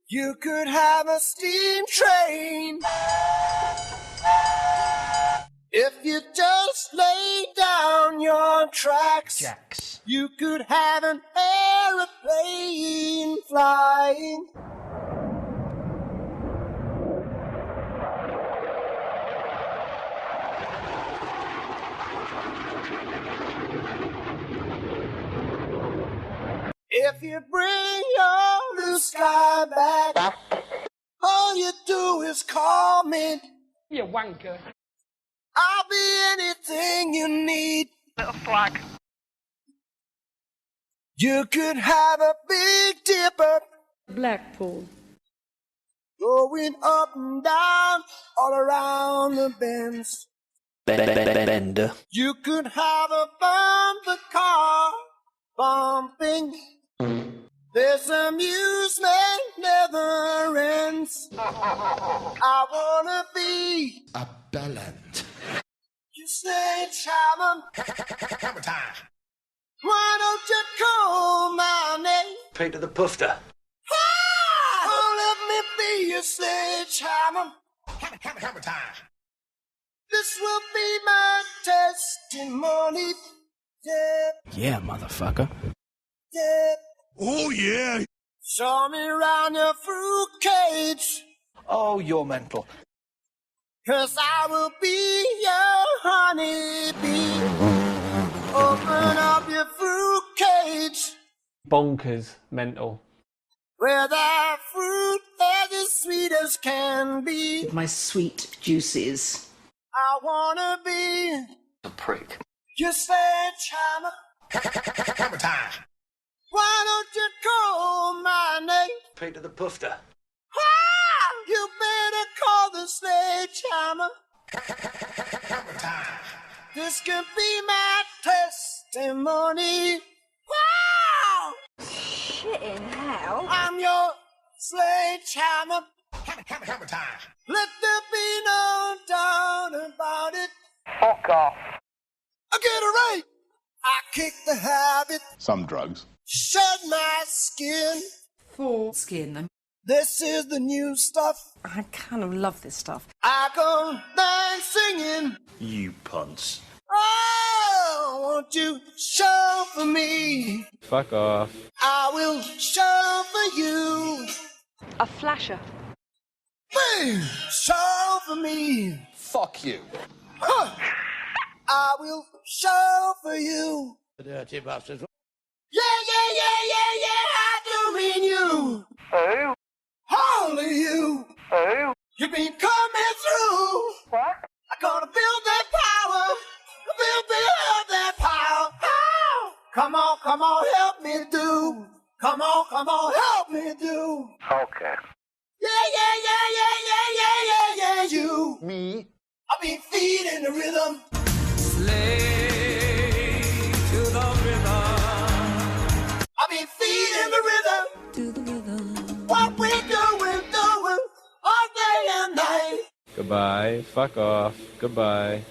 You could have a steam train if you just lay down your tracks. Jacks. You could have an aeroplane flying. If you bring your blue sky back, all you do is call me. You wanker. I'll be anything you need. Little flag. You could have a Big Dipper Blackpool. going up and down all around the bends. Bend. You could have a bumper car bumping. This amusement never ends. I wanna be A bellend. your sledgehammer. Hammer time. Why don't you call my name? Pay to the pufter. Oh, let me be your sledgehammer. Hammer time. This will be my testimony. Yeah, motherfucker. Oh, yeah. Show me around your fruit cage. Oh, you're mental. 'Cause I will be your honeybee. Open up your fruit cage. Bonkers. Mental. Where the fruit is as sweet as can be. My sweet juices. I wanna be A prick. your sledgehammer. Hammer time. Why don't you call my name? Pay to the pufter. You better call the sledgehammer. Hammer time. This could be my testimony. Wow! Shit in hell. I'm your sledgehammer. Hammer time. Let there be no doubt about it. Fuck off. I get it right. I kick the habit. Some drugs. Shed my skin. For skin. This is the new stuff. I kind of love this stuff. I go down singing. You punts. Oh, won't you show for me? Fuck off. I will show for you. A flasher. Boom! Show for me. Fuck you. Huh. I will show for you. Dirty bastard. Yeah, I do mean you. Who? Only you. Who? You've been coming through. What? I'm gonna build that power. Build that power. Oh! Come on, help me do. Come on, help me do. Okay. Yeah, you. Me. I've been feeding the rhythm. I've been feeding the rhythm. To the rhythm. What we doing all day and night. Goodbye. Fuck off. Goodbye.